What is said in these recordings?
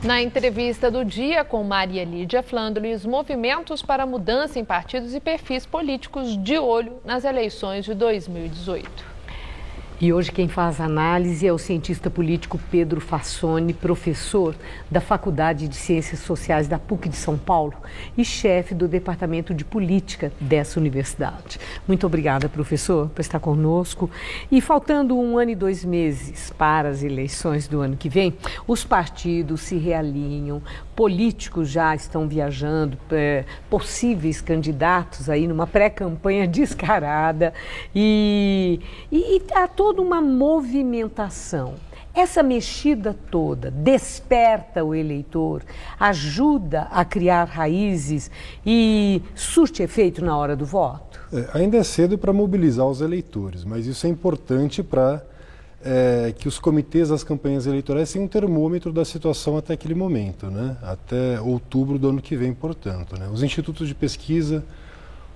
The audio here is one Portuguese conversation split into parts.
Na entrevista do dia com Maria Lídia Flandre, os movimentos para mudança em partidos e perfis políticos de olho nas eleições de 2018. E hoje quem faz análise é o cientista político Pedro Fassoni, professor da Faculdade de Ciências Sociais da PUC de São Paulo e chefe do Departamento de Política dessa universidade. Muito obrigada, professor, por estar conosco. E faltando 1 ano e 2 meses para as eleições do ano que vem, os partidos se realinham, políticos já estão viajando, possíveis candidatos aí numa pré-campanha descarada e há toda uma movimentação. Essa mexida toda desperta o eleitor, ajuda a criar raízes e surte efeito na hora do voto? Ainda é cedo para mobilizar os eleitores, mas isso é importante para que os comitês das campanhas eleitorais tenham um termômetro da situação até aquele momento, né? Até outubro do ano que vem, portanto, né? Os institutos de pesquisa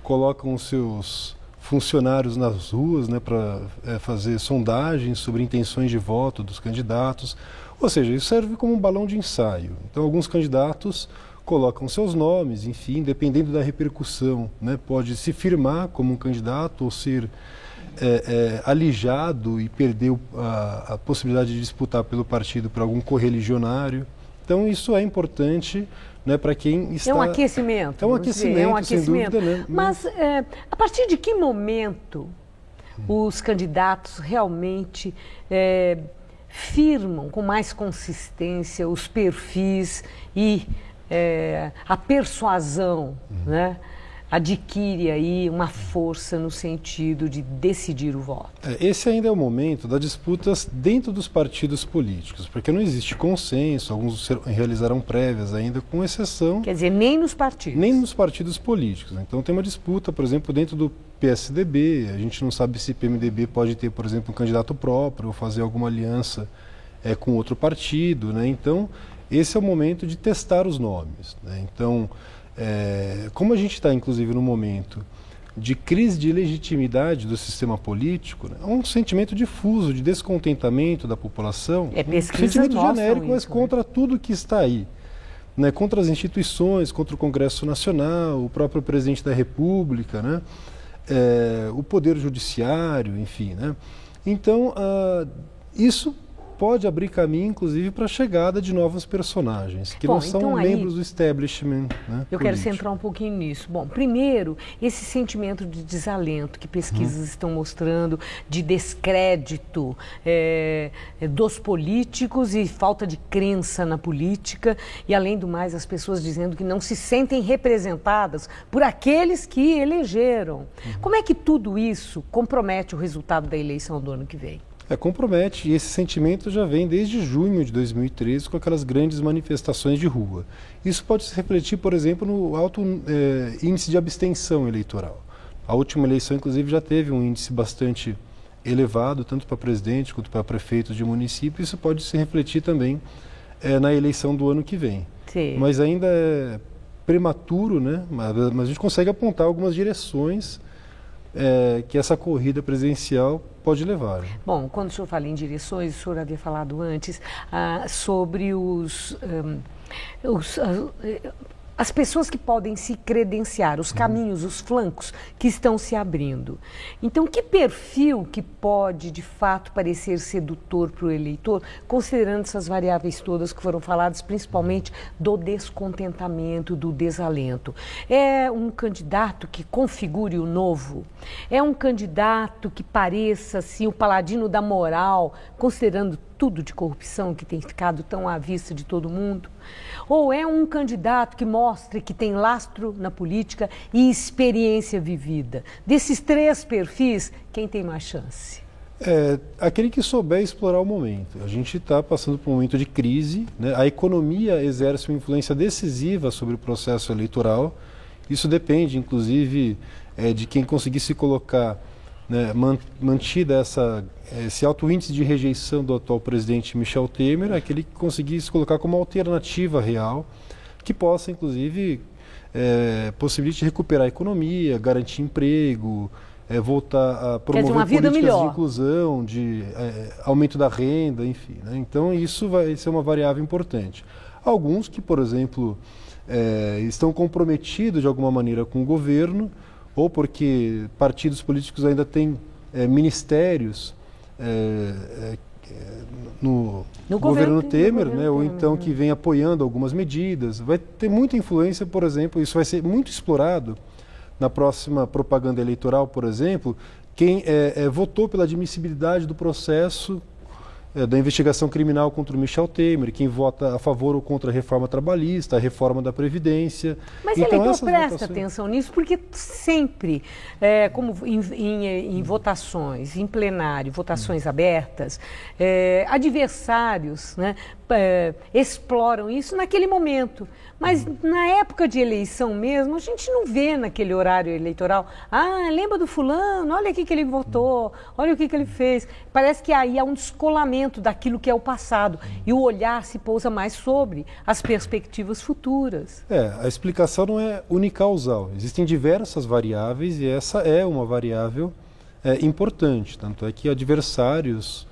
colocam os seus funcionários nas ruas, né, para fazer sondagens sobre intenções de voto dos candidatos, ou seja, isso serve como um balão de ensaio. Então, alguns candidatos colocam seus nomes, enfim, dependendo da repercussão, né, pode se firmar como um candidato ou ser alijado e perder a possibilidade de disputar pelo partido por algum correligionário. Então, isso é importante, né, para quem está... É um aquecimento. É um aquecimento, sem dúvida, né? Mas a partir de que momento os candidatos realmente firmam com mais consistência os perfis e a persuasão, né, adquire aí uma força no sentido de decidir o voto? Esse ainda é o momento das disputas dentro dos partidos políticos, porque não existe consenso, alguns realizarão prévias ainda, com exceção... Quer dizer, nem nos partidos? Nem nos partidos políticos. Então tem uma disputa, por exemplo, dentro do PSDB, a gente não sabe se PMDB pode ter, por exemplo, um candidato próprio ou fazer alguma aliança com outro partido, né? Então, esse é o momento de testar os nomes, né? Então, como a gente está, inclusive, no momento de crise de legitimidade do sistema político, né, um sentimento difuso de descontentamento da população, um sentimento genérico, mas contra tudo que está aí, né, contra as instituições, contra o Congresso Nacional, o próprio presidente da República, né, o Poder Judiciário, enfim, né. Então, isso pode abrir caminho, inclusive, para a chegada de novos personagens, que não são então membros do establishment, né, eu quero centrar um pouquinho nisso. Bom, primeiro, esse sentimento de desalento que pesquisas estão mostrando, de descrédito dos políticos e falta de crença na política, e, além do mais, as pessoas dizendo que não se sentem representadas por aqueles que elegeram. Como é que tudo isso compromete o resultado da eleição do ano que vem? Compromete, e esse sentimento já vem desde junho de 2013 com aquelas grandes manifestações de rua. Isso pode se refletir, por exemplo, no alto índice de abstenção eleitoral. A última eleição, inclusive, já teve um índice bastante elevado, tanto para presidente quanto para prefeitos de município. Isso pode se refletir também na eleição do ano que vem. Sim. Mas ainda é prematuro, né? Mas a gente consegue apontar algumas direções que essa corrida presidencial pode levar. Bom, quando o senhor fala em direções, o senhor havia falado antes sobre as pessoas que podem se credenciar, os caminhos, os flancos que estão se abrindo. Então, que perfil que pode, de fato, parecer sedutor para o eleitor, considerando essas variáveis todas que foram faladas, principalmente do descontentamento, do desalento? É um candidato que configure o novo? É um candidato que pareça, assim, o paladino da moral, considerando tudo de corrupção que tem ficado tão à vista de todo mundo? Ou é um candidato que mostre que tem lastro na política e experiência vivida? Desses 3 perfis, quem tem mais chance? Aquele que souber explorar o momento. A gente está passando por um momento de crise, né? A economia exerce uma influência decisiva sobre o processo eleitoral. Isso depende, inclusive, de quem conseguir se colocar, né, mantida esse alto índice de rejeição do atual presidente Michel Temer, aquele que conseguir se colocar como alternativa real, que possa, inclusive, possibilite recuperar a economia, garantir emprego, voltar a promover políticas de inclusão, de aumento da renda, enfim, né? Então, isso vai ser uma variável importante. Alguns que, por exemplo, estão comprometidos de alguma maneira com o governo, ou porque partidos políticos ainda têm ministérios no governo Temer, né, ou então que vem apoiando algumas medidas. Vai ter muita influência, por exemplo, isso vai ser muito explorado na próxima propaganda eleitoral, por exemplo, quem votou pela admissibilidade do processo da investigação criminal contra o Michel Temer, quem vota a favor ou contra a reforma trabalhista, a reforma da Previdência. Mas então, eleitor presta atenção nisso, porque sempre, como em votações, em plenário, votações abertas, adversários, né, exploram isso naquele momento. Mas na época de eleição mesmo, a gente não vê naquele horário eleitoral, lembra do fulano, olha aqui que ele votou, olha o que ele fez. Parece que aí há um descolamento daquilo que é o passado e o olhar se pousa mais sobre as perspectivas futuras. A explicação não é unicausal, existem diversas variáveis e essa é uma variável importante, tanto é que adversários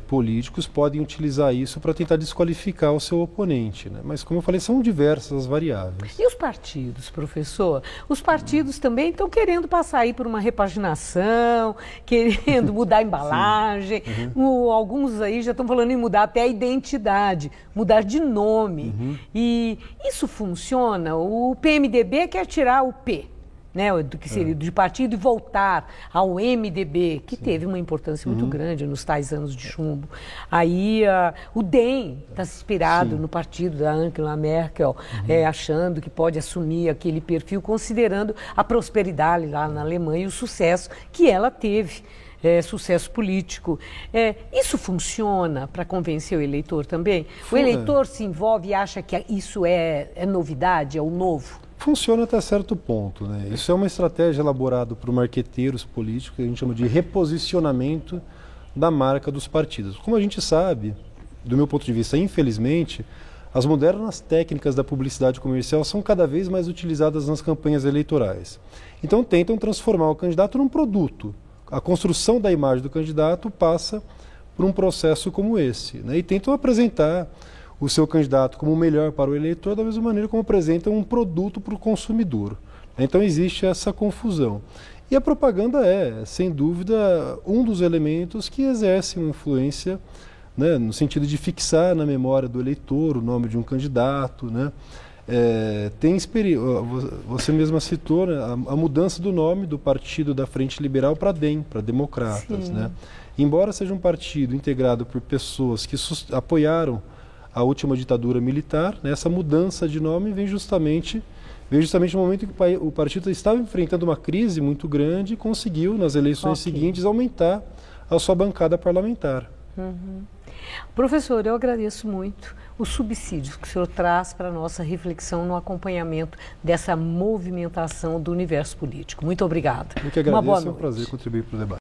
políticos podem utilizar isso para tentar desqualificar o seu oponente, né? Mas, como eu falei, são diversas as variáveis. E os partidos, professor? Os partidos também estão querendo passar aí por uma repaginação, querendo mudar a embalagem. Alguns aí já estão falando em mudar até a identidade, mudar de nome. E isso funciona? O PMDB quer tirar o P, né, do que seria de partido, e voltar ao MDB, que teve uma importância muito grande nos tais anos de chumbo. Aí o DEM está inspirado no partido da Angela Merkel, achando que pode assumir aquele perfil, considerando a prosperidade lá na Alemanha e o sucesso que ela teve. Sucesso político. Isso funciona para convencer o eleitor também? O eleitor se envolve e acha que isso é novidade, é o novo? Funciona até certo ponto, né? Isso é uma estratégia elaborada por marqueteiros políticos, que a gente chama de reposicionamento da marca dos partidos. Como a gente sabe, do meu ponto de vista, infelizmente, as modernas técnicas da publicidade comercial são cada vez mais utilizadas nas campanhas eleitorais. Então tentam transformar o candidato num produto. A construção da imagem do candidato passa por um processo como esse, né? E tentam apresentar o seu candidato como o melhor para o eleitor, da mesma maneira como apresentam um produto para o consumidor. Então existe essa confusão. E a propaganda sem dúvida, um dos elementos que exerce uma influência, né, no sentido de fixar na memória do eleitor o nome de um candidato, né? Você mesma citou, né, a mudança do nome do partido da Frente Liberal para DEM, para Democratas, né? Embora seja um partido integrado por pessoas que apoiaram a última ditadura militar, né, essa mudança de nome veio justamente no momento em que o partido estava enfrentando uma crise muito grande e conseguiu, nas eleições seguintes, aumentar a sua bancada parlamentar. Professor, eu agradeço muito os subsídios que o senhor traz para a nossa reflexão no acompanhamento dessa movimentação do universo político. Muito obrigada. Eu que agradeço, é um prazer contribuir para o debate.